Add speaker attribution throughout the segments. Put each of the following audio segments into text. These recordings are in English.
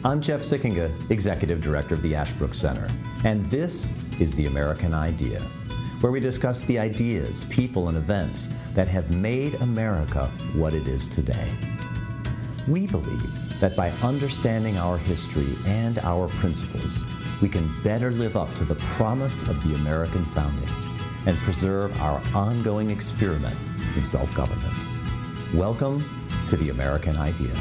Speaker 1: I'm Jeff Sikkenga, Executive Director of the Ashbrook Center, and this is The American Idea, where we discuss the ideas, people, and events that have made America what it is today. We believe that by understanding our history and our principles, we can better live up to the promise of the American founding and preserve our ongoing experiment in self-government. Welcome to The American Idea.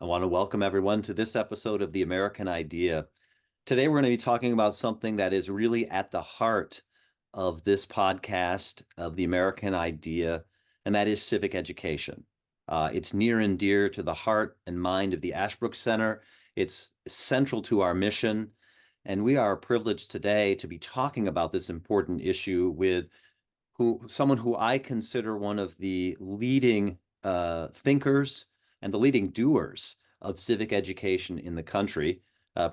Speaker 1: I want to welcome everyone to this episode of The American Idea. Today we're going to be talking about something that is really at the heart of this podcast of The American Idea, and that is civic education. It's near and dear to the heart and mind of the Ashbrook Center. It's central to our mission, and we are privileged today to be talking about this important issue with someone who I consider one of the leading thinkers and the leading doers of civic education in the country,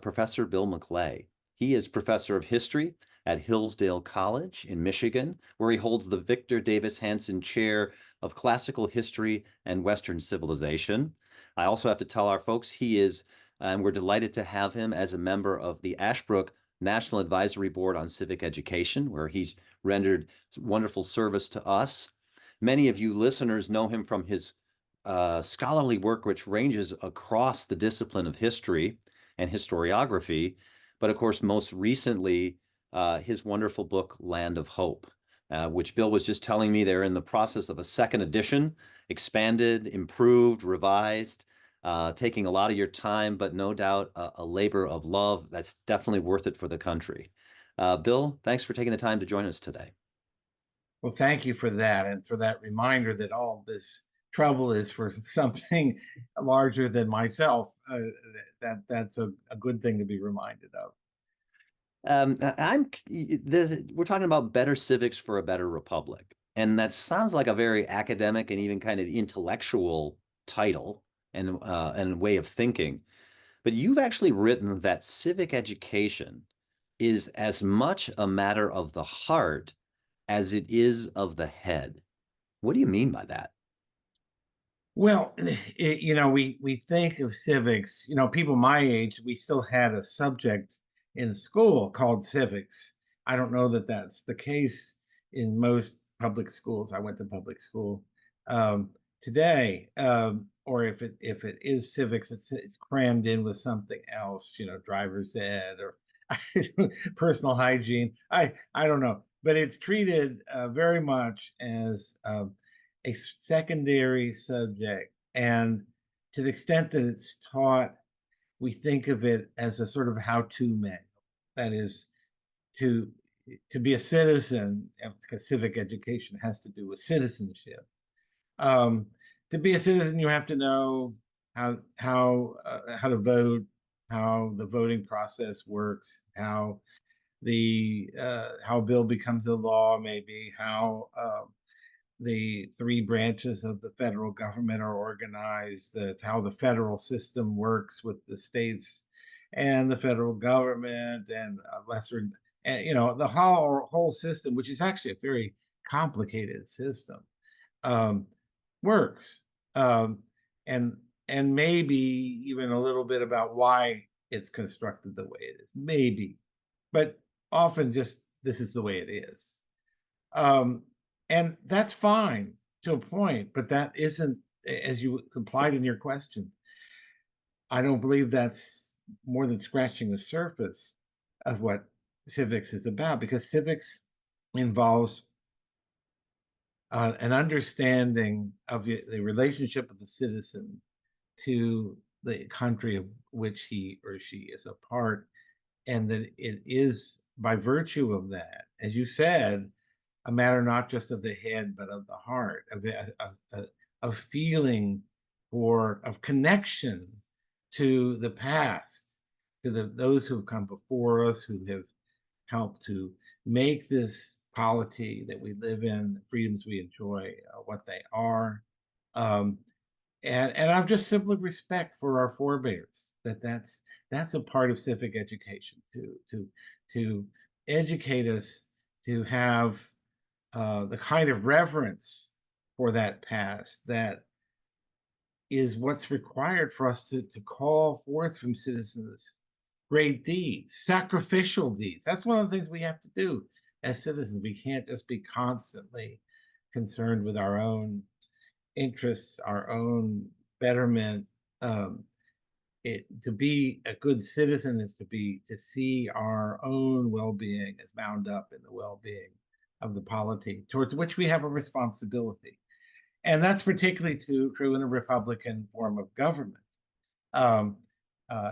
Speaker 1: Professor Bill McClay. He is professor of history at Hillsdale College in Michigan, where he holds the Victor Davis Hanson Chair of Classical History and Western Civilization. I also have to tell our folks he is, and we're delighted to have him as a member of the Ashbrook National Advisory Board on Civic Education, where he's rendered wonderful service to us. Many of you listeners know him from his scholarly work, which ranges across the discipline of history and historiography, but of course, most recently, his wonderful book, Land of Hope, which Bill was just telling me they're in the process of a second edition, expanded, improved, revised, taking a lot of your time, but no doubt a labor of love that's definitely worth it for the country. Bill, thanks for taking the time to join us today.
Speaker 2: Well, thank you for that, and for that reminder that all this trouble is for something larger than myself. That's a good thing to be reminded of.
Speaker 1: We're talking about better civics for a better republic, and that sounds like a very academic and even kind of intellectual title and way of thinking. But you've actually written that civic education is as much a matter of the heart as it is of the head. What do you mean by that?
Speaker 2: Well, we think of civics, people my age, we still had a subject in school called civics. I don't know that that's the case in most public schools. I went to public school today, or if it is civics, it's crammed in with something else, driver's ed or personal hygiene. I don't know, but it's treated very much as a secondary subject, and to the extent that it's taught, we think of it as a sort of how-to manual. That is, to be a citizen, because civic education has to do with citizenship. To be a citizen, you have to know how to vote, how the voting process works, how a bill becomes a law, maybe how the three branches of the federal government are organized, how the federal system works with the states and the federal government and lesser, and the whole system, which is actually a very complicated system, works, and maybe even a little bit about why it's constructed the way it is, maybe, but often just this is the way it is. And that's fine to a point, but that isn't, as you implied in your question, I don't believe that's more than scratching the surface of what civics is about, because civics involves an understanding of the relationship of the citizen to the country of which he or she is a part, and that it is by virtue of that, as you said, a matter not just of the head, but of the heart, of feeling of connection to the past, to those who have come before us, who have helped to make this polity that we live in, the freedoms we enjoy, what they are. And I've just simply respect for our forebears, that's a part of civic education, to educate us to have the kind of reverence for that past that is what's required for us to call forth from citizens great deeds, sacrificial deeds. That's one of the things we have to do as citizens. We can't just be constantly concerned with our own interests, our own betterment. Um, to be a good citizen is to see our own well-being as bound up in the well-being of the polity towards which we have a responsibility. And that's particularly true in a Republican form of government, um,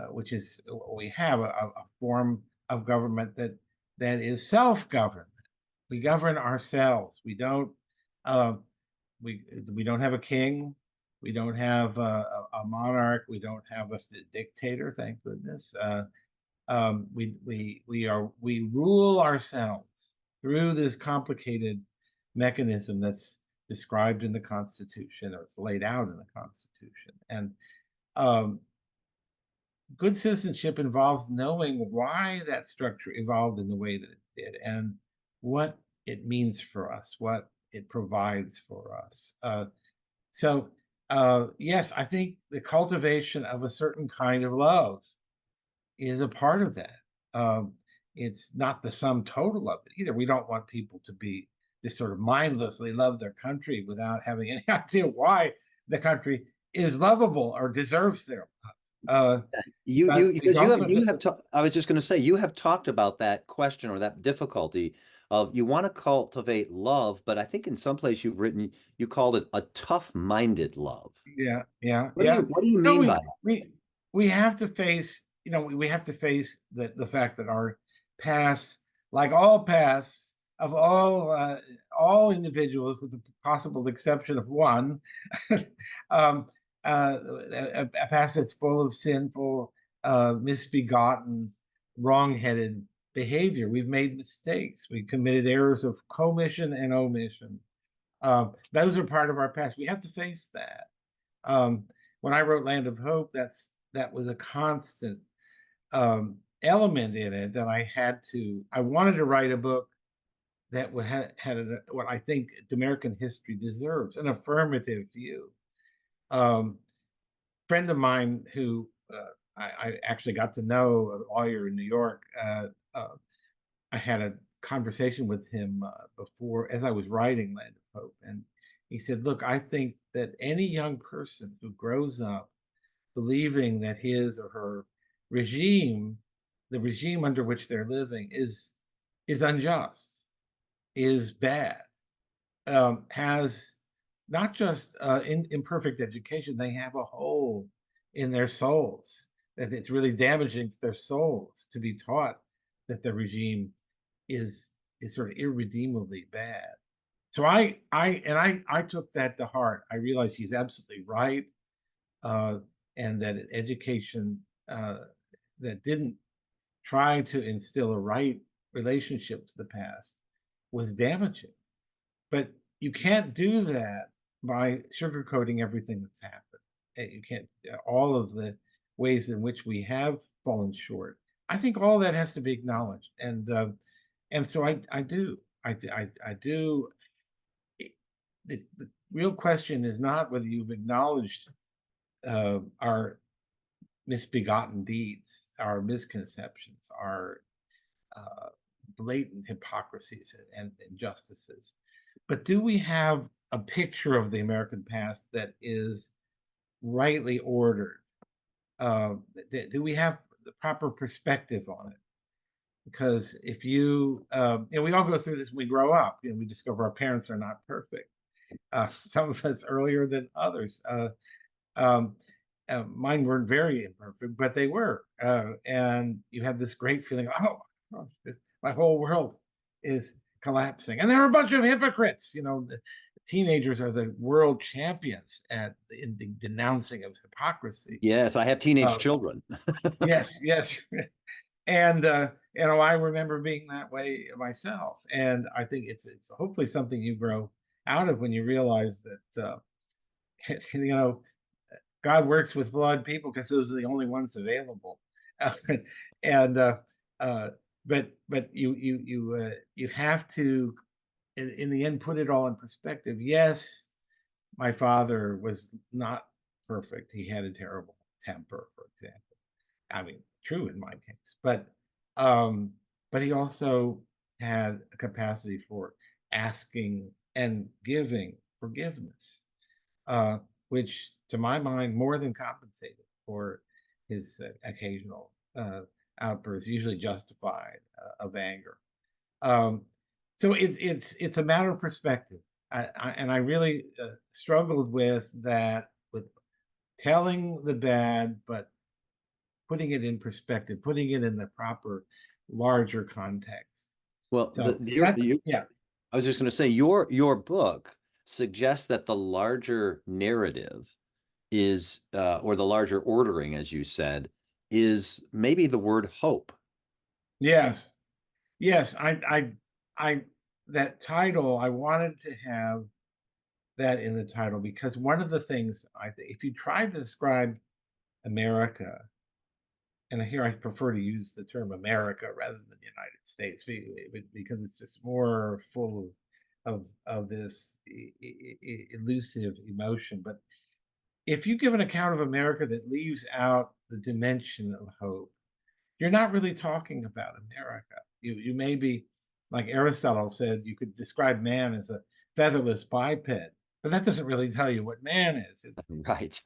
Speaker 2: which is we have a form of government that is self-government. We govern ourselves. Uh, we don't have a king. We don't have a monarch. We don't have a dictator. Thank goodness. We rule ourselves through this complicated mechanism that's described in the Constitution, or it's laid out in the Constitution. And um, good citizenship involves knowing why that structure evolved in the way that it did, and what it means for us, what it provides for us. Yes, I think the cultivation of a certain kind of love is a part of that. Um, it's not the sum total of it either. We don't want people to be just sort of mindlessly love their country without having any idea why the country is lovable or deserves their love. But
Speaker 1: Because
Speaker 2: also,
Speaker 1: I was just going to say, you have talked about that question or that difficulty of you want to cultivate love, but I think in some place you've written, you called it a tough-minded love.
Speaker 2: yeah, yeah,
Speaker 1: What do
Speaker 2: yeah.
Speaker 1: you
Speaker 2: No,
Speaker 1: mean by
Speaker 2: we have to face, we have to face the fact that our past, like all pasts of all individuals, with the possible exception of one, um, a past that's full of sinful, misbegotten, wrongheaded behavior. We've made mistakes. We committed errors of commission and omission. Those are part of our past. We have to face that. Um, when I wrote Land of Hope, that was a constant element in it that I wanted to write a book that had what I think American history deserves, an affirmative view. Friend of mine who I actually got to know, a lawyer in New York, I had a conversation with him before, as I was writing Land of Hope, and he said, "Look, I think that any young person who grows up believing that his or her regime, the regime under which they're living, is unjust, is bad, has not just imperfect education, they have a hole in their souls, that it's really damaging to their souls to be taught that the regime is sort of irredeemably bad." So I took that to heart. I realized he's absolutely right, uh, and that an education that didn't try to instill a right relationship to the past was damaging. But you can't do that by sugarcoating everything that's happened. You can't, all of the ways in which we have fallen short. I think all that has to be acknowledged, and so I do. I do. The real question is not whether you've acknowledged our misbegotten deeds, our misconceptions, our uh, blatant hypocrisies and injustices, but do we have a picture of the American past that is rightly ordered? Do we have the proper perspective on it? Because if we all go through this when we grow up, we discover our parents are not perfect. Some of us earlier than others. Um, Mine weren't very imperfect, but they were. And you have this great feeling, oh, my whole world is collapsing. And there are a bunch of hypocrites. The teenagers are the world champions in the denouncing of hypocrisy.
Speaker 1: Yes, I have teenage
Speaker 2: Uh,
Speaker 1: children.
Speaker 2: yes, yes. And I remember being that way myself. And I think it's hopefully something you grow out of when you realize that you know God works with flawed people because those are the only ones available. And but you have to, in the end, put it all in perspective. Yes, my father was not perfect. He had a terrible temper, for example. I mean, true in my case, um, but he also had a capacity for asking and giving forgiveness, uh, which, to my mind, more than compensated for his occasional outbursts, usually justified, of anger. Um, so it's a matter of perspective, and I really struggled with that, with telling the bad, but putting it in perspective, putting it in the proper, larger context.
Speaker 1: Well,
Speaker 2: So that, yeah,
Speaker 1: I was just going to say your book suggests that the larger narrative is, or the larger ordering, as you said, is maybe the word hope.
Speaker 2: yes, yes. I, that title, I wanted to have that in the title because one of the things I think, if you try to describe America, and here I prefer to use the term America rather than the United States because it's just more full of this elusive emotion. But if you give an account of America that leaves out the dimension of hope, you're not really talking about America. You may be, like Aristotle said, you could describe man as a featherless biped, but that doesn't really tell you what man is.
Speaker 1: Right.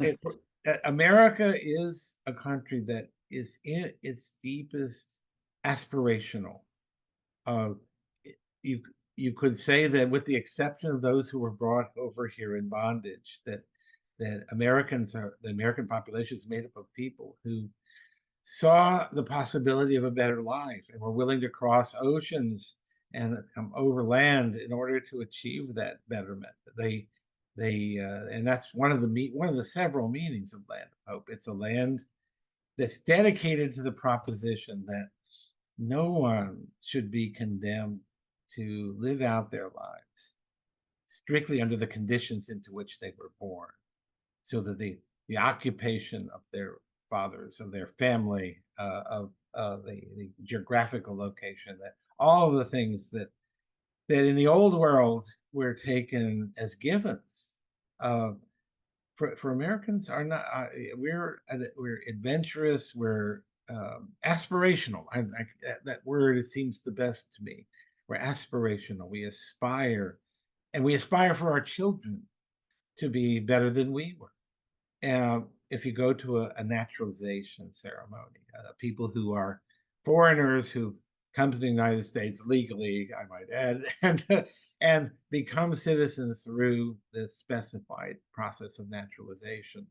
Speaker 2: America is a country that is in its deepest aspirational. Uh, you you could say that, with the exception of those who were brought over here in bondage, that the American population is made up of people who saw the possibility of a better life and were willing to cross oceans and come over land in order to achieve that betterment. And that's one of the several meanings of Land of Hope. It's a land that's dedicated to the proposition that no one should be condemned to live out their lives strictly under the conditions into which they were born, so that the occupation of their fathers, of their family, of the geographical location, that all of the things that in the old world were taken as givens, uh, for Americans are not. We're adventurous. We're aspirational. That word, it seems the best to me. We're aspirational. We aspire, and we aspire for our children to be better than we were. If you go to a naturalization ceremony, people who are foreigners who come to the United States legally, I might add, and become citizens through the specified process of naturalization,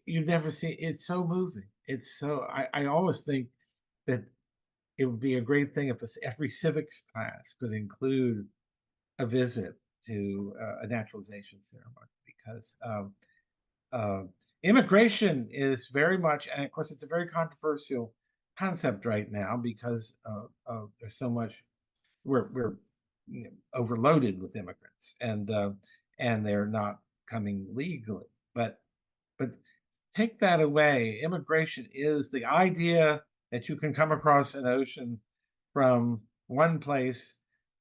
Speaker 2: you never see. It's so moving. It's so. I always think that it would be a great thing if every civics class could include a visit to a naturalization ceremony, because uh, immigration is very much, and of course, it's a very controversial concept right now because there's so much. We're overloaded with immigrants, and they're not coming legally. But take that away. Immigration is the idea that you can come across an ocean from one place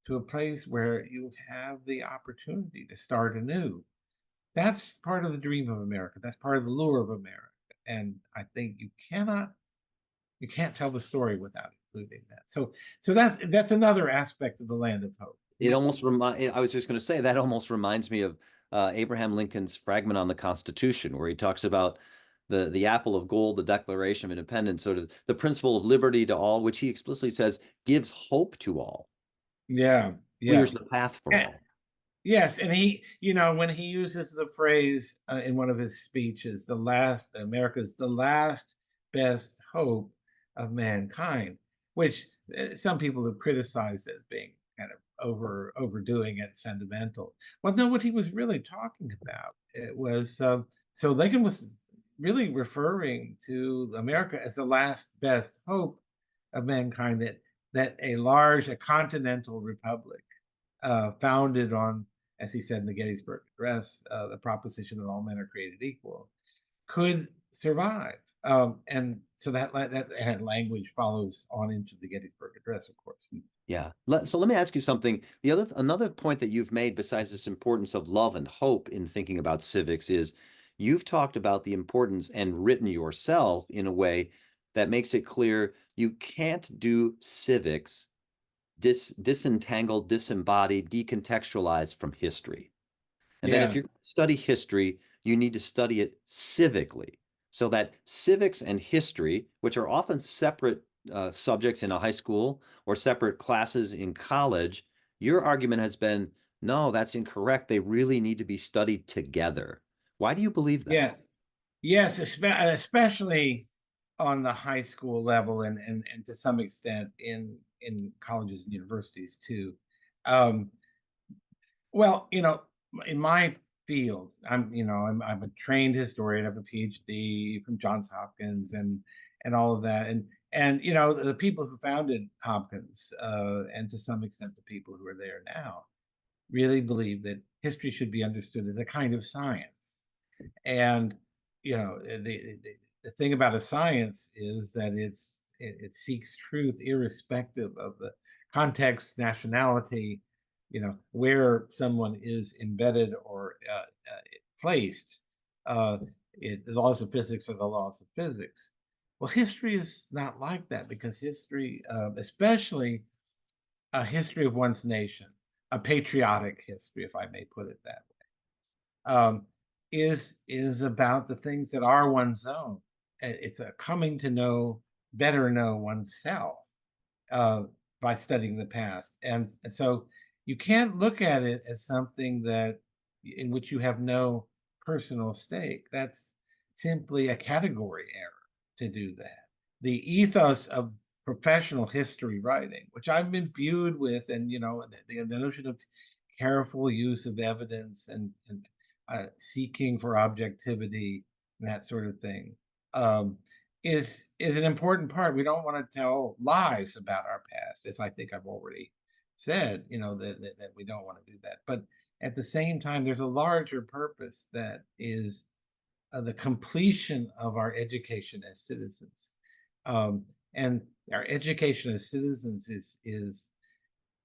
Speaker 2: to a place where you have the opportunity to start anew. That's part of the dream of America. That's part of the lure of America. And I think you can't tell the story without including that. So that's another aspect of the Land of Hope.
Speaker 1: It almost I was just going to say that almost reminds me of Abraham Lincoln's fragment on the Constitution, where he talks about the apple of gold, the Declaration of Independence, sort of the principle of liberty to all, which he explicitly says gives hope to all,
Speaker 2: Yeah, yeah.
Speaker 1: clears the path for
Speaker 2: And,
Speaker 1: all.
Speaker 2: yes, and when he uses the phrase in one of his speeches, America's the last best hope of mankind, which some people have criticized as being kind of overdoing it, sentimental. Well, no, what he was really talking about, it was, so Lincoln was really referring to America as the last best hope of mankind, that a continental republic, founded on, as he said in the Gettysburg Address, the proposition that all men are created equal, could survive. And so that and language follows on into the Gettysburg Address, of course.
Speaker 1: Yeah. So let me ask you something. Another point that you've made, besides this importance of love and hope in thinking about civics, is You've talked about the importance and written yourself in a way that makes it clear you can't do civics disentangled, disembodied, decontextualized from history. And that if
Speaker 2: Yeah.
Speaker 1: you're going to study history, you need to study it civically. So that civics and history, which are often separate subjects in a high school or separate classes in college, your argument has been, no, that's incorrect. They really need to be studied together. Why do you believe that?
Speaker 2: Yeah. Yes, especially on the high school level and to some extent in colleges and universities too. Um, well, in my field, I'm a trained historian. I have a PhD from Johns Hopkins and all of that. And the people who founded Hopkins and to some extent the people who are there now really believe that history should be understood as a kind of science. And the thing about a science is that it seeks truth irrespective of the context, nationality, where someone is embedded or placed. Uh, the laws of physics are the laws of physics. Well, history is not like that because history, especially a history of one's nation, a patriotic history, if I may put it that um, is about the things that are one's own. It's a coming to know, better know oneself uh, by studying the past, and so you can't look at it as something that in which you have no personal stake. That's simply a category error to do that. The ethos of professional history writing, which I've been imbued with, and the notion of careful use of evidence and seeking for objectivity and that sort of thing, um, is an important part. We don't want to tell lies about our past, as I think I've already said. That we don't want to do that. But at the same time, there's a larger purpose that is the completion of our education as citizens, and our education as citizens is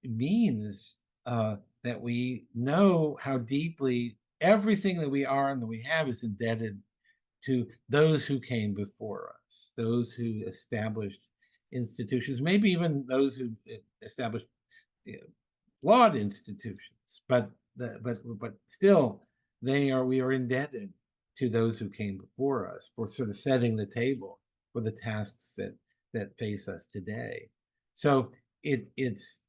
Speaker 2: means that we know how deeply everything that we are and that we have is indebted to those who came before us, those who established institutions, maybe even those who established you know, flawed institutions, but still we are indebted to those who came before us for sort of setting the table for the tasks that face us today. So it's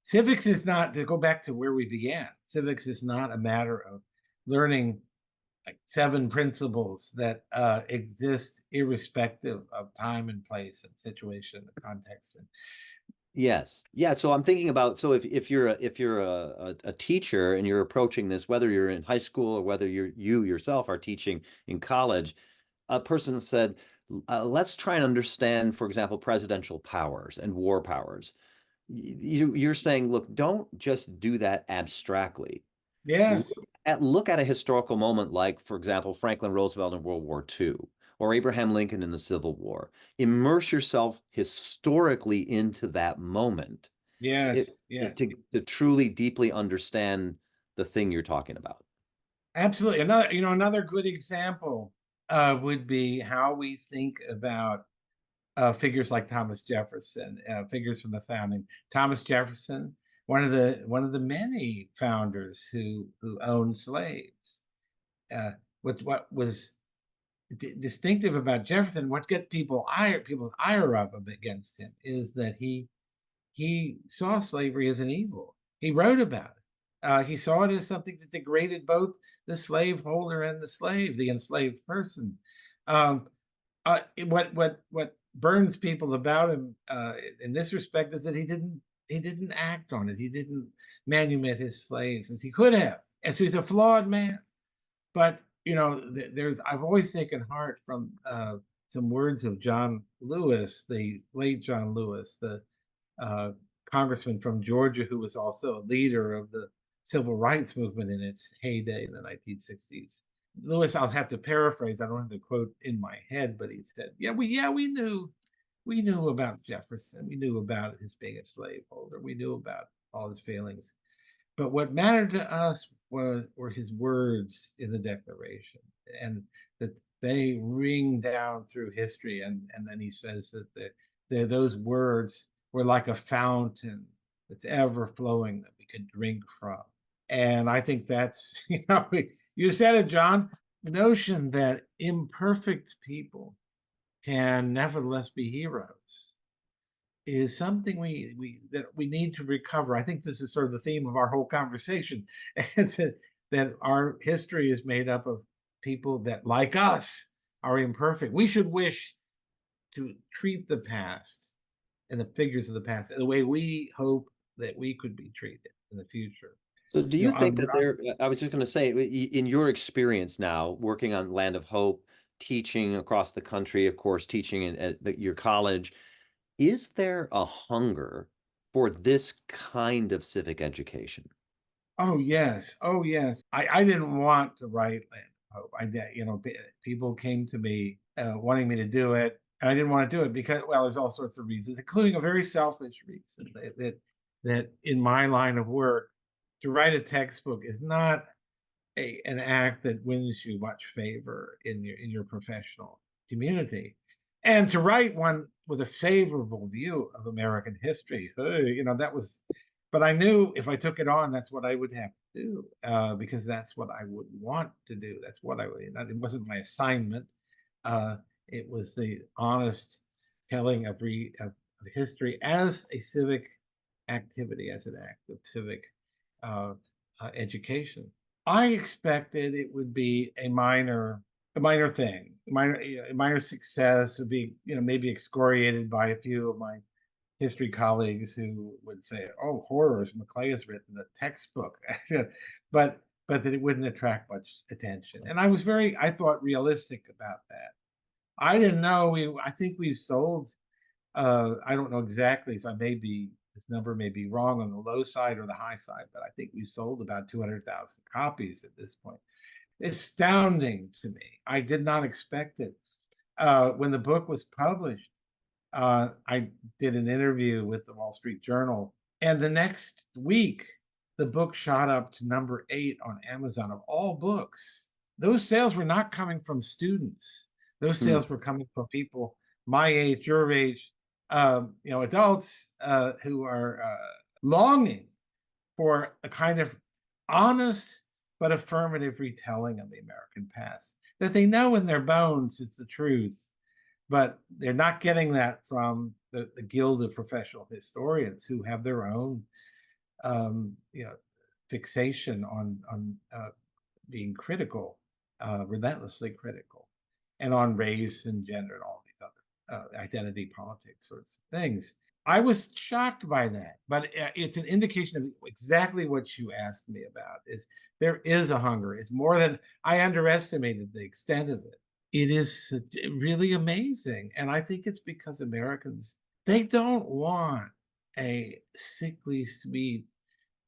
Speaker 2: civics is not, to go back to where we began. Civics is not a matter of learning like 7 principles that exist irrespective of time and place and situation and context. And
Speaker 1: Yes. Yeah. So I'm thinking about, so if you're a teacher and you're approaching this, whether you're in high school or whether you yourself are teaching in college, a person said, let's try and understand, for example, presidential powers and war powers. You're saying, look, don't just do that abstractly.
Speaker 2: yes,
Speaker 1: Look at a historical moment like, for example, Franklin Roosevelt in World War II or Abraham Lincoln in the Civil War. Immerse yourself historically into that moment
Speaker 2: yes, yeah.
Speaker 1: to truly deeply understand the thing you're talking about.
Speaker 2: Absolutely. Another good example would be how we think about figures like Thomas Jefferson, figures from the founding. Thomas Jefferson, one of the many founders who owned slaves. What was distinctive about Jefferson, what gets people's ire up against him, is that he saw slavery as an evil. He wrote about it. He saw it as something that degraded both the slaveholder and the slave, the enslaved person. Um, what burns people about him in this respect is that he didn't act on it. He didn't manumit his slaves as he could have. And so he's a flawed man. But there's I've always taken heart from some words of John Lewis, the late John Lewis, the uh, congressman from Georgia who was also a leader of the civil rights movement in its heyday in the 1960s. Lewis, I'll have to paraphrase. I don't have the quote in my head, but he said, we knew about Jefferson. We knew about his being a slaveholder. We knew about all his failings. But what mattered to us were his words in the Declaration. and that they ring down through history. And then he says that those words were like a fountain that's ever flowing that we could drink from. And I think that's, you said it, John, the notion that imperfect people can nevertheless be heroes is something that we need to recover. I think this is sort of the theme of our whole conversation. And that our history is made up of people that, like us, are imperfect. We should wish to treat the past and the figures of the past the way we hope that we could be treated in the future.
Speaker 1: So do you think that I was just going to say, in your experience now, working on Land of Hope, teaching across the country, of course, teaching at your college, is there a hunger for this kind of civic education?
Speaker 2: Oh, yes. Oh, yes. I didn't want to write Land of Hope. People came to me wanting me to do it, and I didn't want to do it because, well, there's all sorts of reasons, including a very selfish reason that in my line of work, to write a textbook is not an act that wins you much favor in your professional community. And to write one with a favorable view of American history, that was, but I knew if I took it on, that's what I would have to do, because that's what I would want to do. That's what it wasn't my assignment. It was the honest telling of history as a civic activity, as an act of civic education. I expected it would be a minor thing, a minor success, would be maybe excoriated by a few of my history colleagues who would say, "Oh, horrors! McClay has written a textbook," but that it wouldn't attract much attention. And I thought realistic about that. I didn't know I think we've sold. I don't know exactly, so this number may be wrong on the low side or the high side, but I think we've sold about 200,000 copies at this point. Astounding to me. I did not expect it. When the book was published, I did an interview with the Wall Street Journal, and the next week, the book shot up to number 8 on Amazon of all books. Those sales were not coming from students. Those sales were coming from people my age, your age, adults who are longing for a kind of honest but affirmative retelling of the American past that they know in their bones is the truth, but they're not getting that from the Guild of Professional Historians, who have their own, fixation on being critical, relentlessly critical, and on race and gender and all these other identity politics sorts of things. I was shocked by that, but it's an indication of exactly what you asked me about. Is there is a hunger? It's more than I underestimated the extent of it. It is really amazing, and I think it's because Americans, they don't want a sickly sweet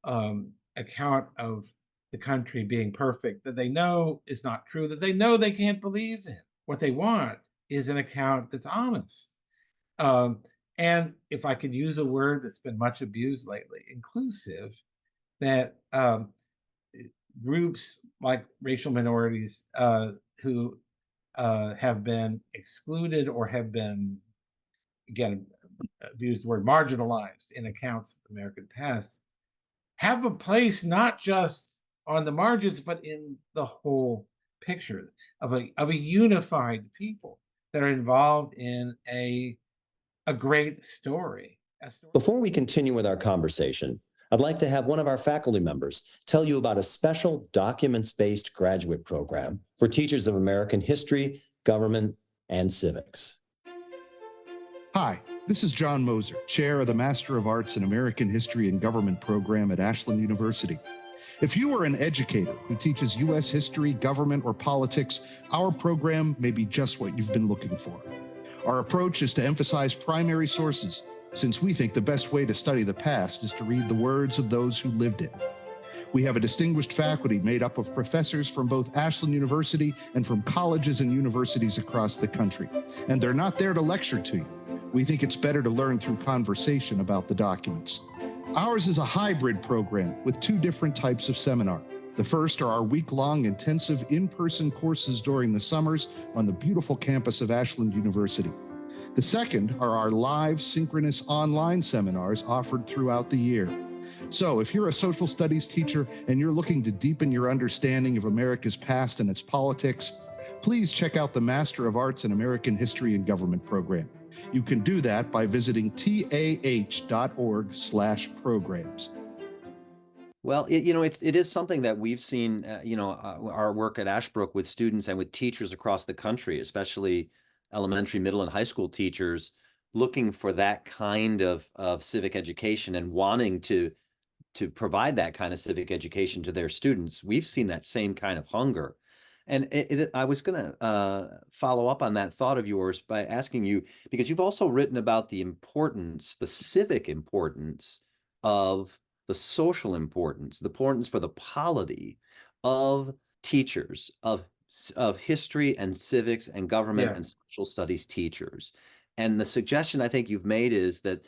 Speaker 2: account of the country being perfect that they know is not true, that they know they can't believe in. What they want is an account that's honest. And if I could use a word that's been much abused lately, inclusive, that groups like racial minorities who have been excluded or have been, again, abused the word marginalized in accounts of the American past, have a place not just on the margins, but in the whole picture of a unified people that are involved in a great story.
Speaker 3: Before we continue with our conversation, I'd like to have one of our faculty members tell you about a special documents-based graduate program for teachers of American history, government, and civics.
Speaker 4: Hi, this is John Moser, chair of the Master of Arts in American History and Government program at Ashland University. If you are an educator who teaches U.S. history, government, or politics, our program may be just what you've been looking for. Our approach is to emphasize primary sources, since we think the best way to study the past is to read the words of those who lived it. We have a distinguished faculty made up of professors from both Ashland University and from colleges and universities across the country. And they're not there to lecture to you. We think it's better to learn through conversation about the documents. Ours is a hybrid program with 2 different types of seminar. The first are our week-long intensive in-person courses during the summers on the beautiful campus of Ashland University. The second are our live synchronous online seminars offered throughout the year. So if you're a social studies teacher and you're looking to deepen your understanding of America's past and its politics, please check out the Master of Arts in American History and Government program. You can do that by visiting tah.org/programs.
Speaker 1: Well, it is something that we've seen, our work at Ashbrook with students and with teachers across the country, especially elementary, middle, and high school teachers, looking for that kind of civic education and wanting to provide that kind of civic education to their students. We've seen that same kind of hunger. And I was going to follow up on that thought of yours by asking you, because you've also written about the importance, the civic importance of the social importance, the importance for the polity of teachers, of history and civics and government and social studies teachers. And the suggestion I think you've made is that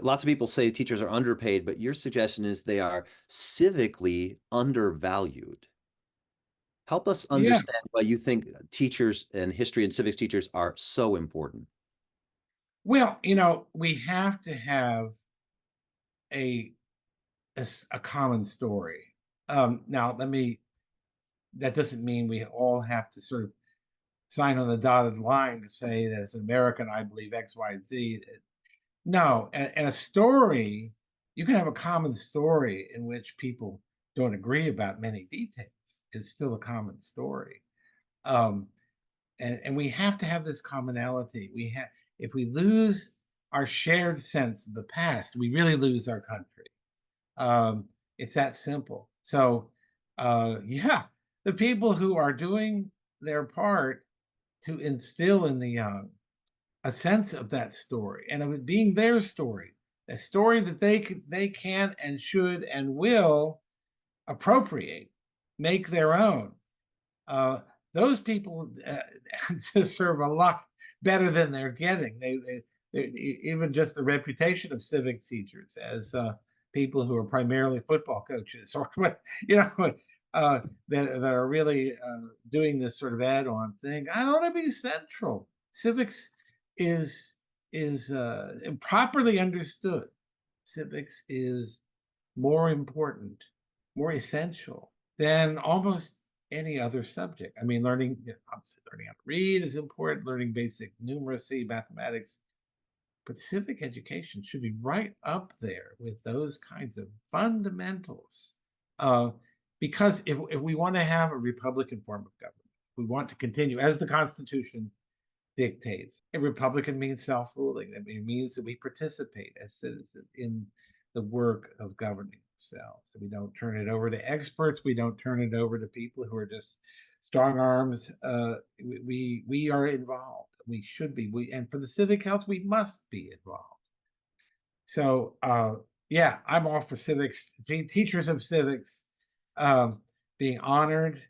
Speaker 1: lots of people say teachers are underpaid, but your suggestion is they are civically undervalued. Help us understand why you think teachers and history and civics teachers are so important.
Speaker 2: Well, we have to have a common story. Now, that doesn't mean we all have to sort of sign on the dotted line to say that as an American, I believe X, Y, and Z. No, and a story, you can have a common story in which people don't agree about many details. It's still a common story. And we have to have this commonality. If we lose our shared sense of the past, we really lose our country. It's that simple. So, the people who are doing their part to instill in the young a sense of that story and of it being their story, a story that they can and should and will appropriate, make their own. Those people deserve a lot better than they're getting. They even just the reputation of civics teachers as people who are primarily football coaches, or that are really doing this sort of add-on thing. I want to be central. Civics is properly understood. Civics is more important, more essential than almost any other subject. I mean, obviously learning how to read is important, learning basic numeracy, mathematics, but civic education should be right up there with those kinds of fundamentals. Because if we want to have a Republican form of government, we want to continue, as the Constitution dictates. A Republican means self-ruling. That means that we participate as citizens in the work of governing ourselves. So we don't turn it over to experts. We don't turn it over to people who are just strong arms. We are involved. We should be. And for the civic health, we must be involved. So I'm all for civics. Teachers of civics being honored.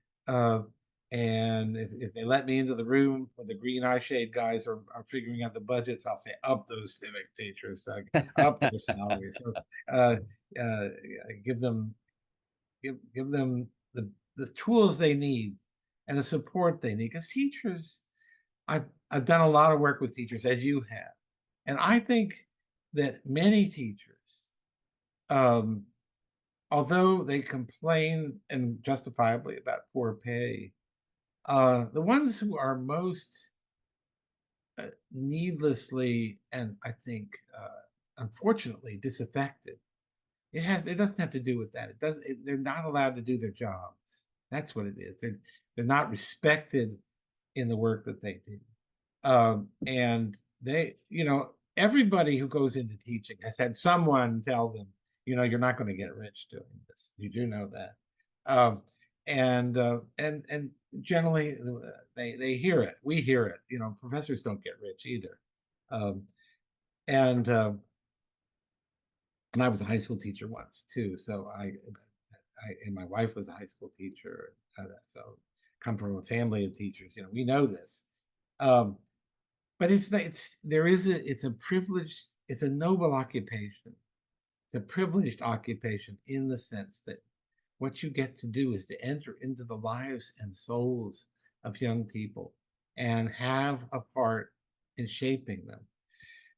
Speaker 2: And if they let me into the room where the green eye shade guys are figuring out the budgets, I'll say up those civic teachers, up their salaries. So give them the tools they need and the support they need. Because teachers, I've done a lot of work with teachers, as you have, and I think that many teachers, although they complain, and justifiably, about poor pay, the ones who are most needlessly and I think unfortunately disaffected, it doesn't have to do with that. They're not allowed to do their jobs. That's what it is. They're not respected in the work that they do. And they, everybody who goes into teaching has had someone tell them, you're not going to get rich doing this. You do know that. And generally they hear it. We hear it. Professors don't get rich either. And I was a high school teacher once too. So and my wife was a high school teacher. So come from a family of teachers. We know this. But it's a privileged, it's a noble occupation. It's a privileged occupation in the sense that what you get to do is to enter into the lives and souls of young people and have a part in shaping them.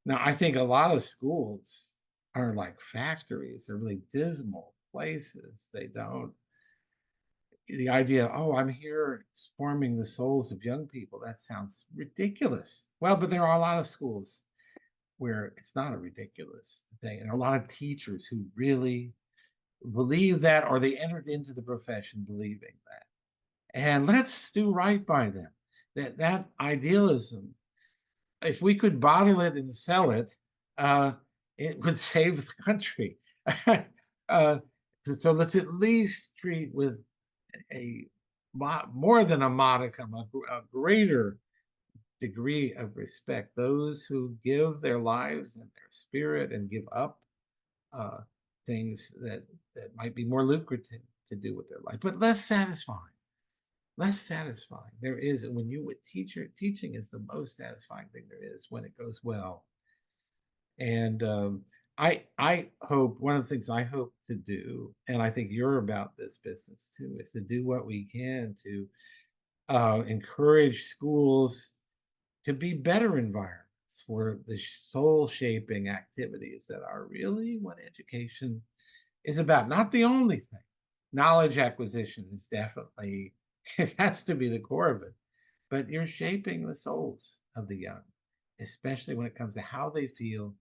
Speaker 2: Now, I think a lot of schools are like factories. They're really dismal places. The idea, oh, I'm here forming the souls of young people, that sounds ridiculous. Well, but there are a lot of schools where it's not a ridiculous thing, and a lot of teachers who really believe that, or they entered into the profession believing that. And let's do right by them. That idealism, if we could bottle it and sell it, it would save the country. So let's at least treat with more than a modicum, a greater degree of respect those who give their lives and their spirit and give up things that might be more lucrative to do with their life, but less satisfying. There is, when you with teaching is the most satisfying thing there is when it goes well. And I hope, one of the things I hope to do, and I think you're about this business too, is to do what we can to encourage schools to be better environments for the soul shaping activities that are really what education is about. Not the only thing. Knowledge acquisition is definitely, it has to be the core of it, but you're shaping the souls of the young, especially when it comes to how they feel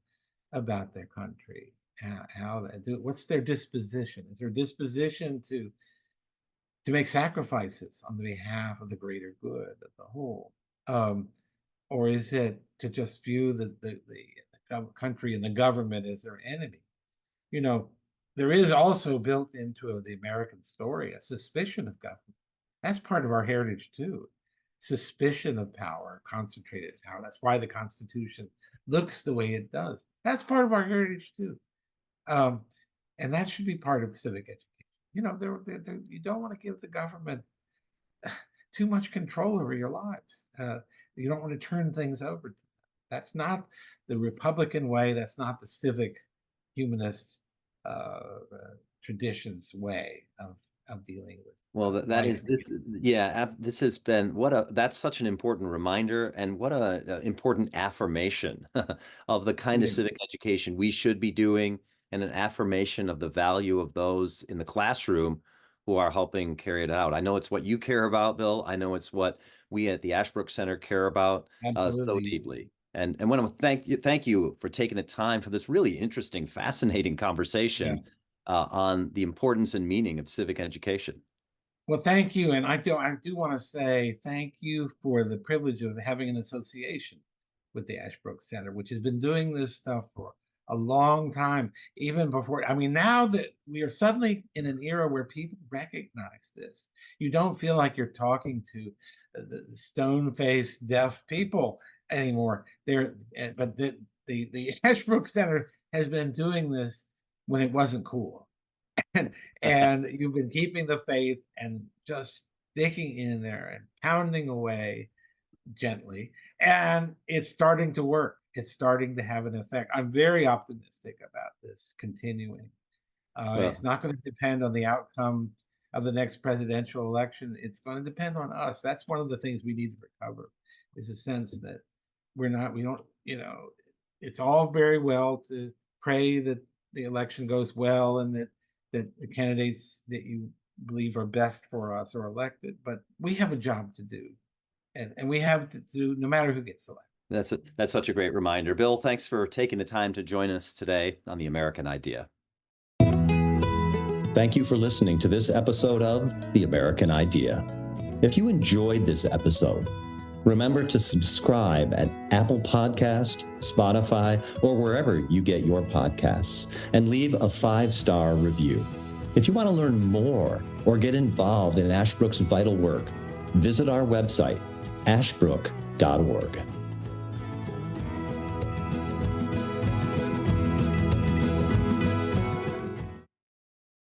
Speaker 2: about their country, how they do it. What's their disposition? Is their disposition to make sacrifices on the behalf of the greater good of the whole? Or is it to just view the country and the government as their enemy? You know, there is also built into the American story a suspicion of government. That's part of our heritage too. Suspicion of power, concentrated power. That's why the Constitution looks the way it does. That's part of our heritage too. And that should be part of civic education. You know, you don't want to give the government too much control over your lives. You don't want to turn things over to them. That's not the Republican way. That's not the civic humanist traditions way of dealing with.
Speaker 1: Well, this has been that's such an important reminder, and what a important affirmation of the kind of civic education we should be doing, and an affirmation of the value of those in the classroom who are helping carry it out. I know it's what you care about, Bill. I know it's what we at the Ashbrook Center care about so deeply. And I want to thank you for taking the time for this really interesting, fascinating conversation on the importance and meaning of civic education.
Speaker 2: Well, thank you. And I do want to say thank you for the privilege of having an association with the Ashbrook Center, which has been doing this stuff for a long time, even before. I mean, now that we are suddenly in an era where people recognize this, you don't feel like you're talking to the stone-faced deaf people anymore. But the Ashbrook Center has been doing this when it wasn't cool. And you've been keeping the faith and just sticking in there and pounding away gently, and it's starting to work. It's starting to have an effect. I'm very optimistic about this continuing. It's not going to depend on the outcome of the next presidential election. It's going to depend on us. That's one of the things we need to recover, is a sense that we don't, it's all very well to pray that the election goes well and that the candidates that you believe are best for us are elected, but we have a job to do, and we have to do no matter who gets elected.
Speaker 1: That's such a great reminder. Bill, thanks for taking the time to join us today on The American Idea.
Speaker 3: Thank you for listening to this episode of The American Idea. If you enjoyed this episode, remember to subscribe at Apple Podcast, Spotify, or wherever you get your podcasts, and leave a 5-star review. If you want to learn more or get involved in Ashbrook's vital work, visit our website, ashbrook.org.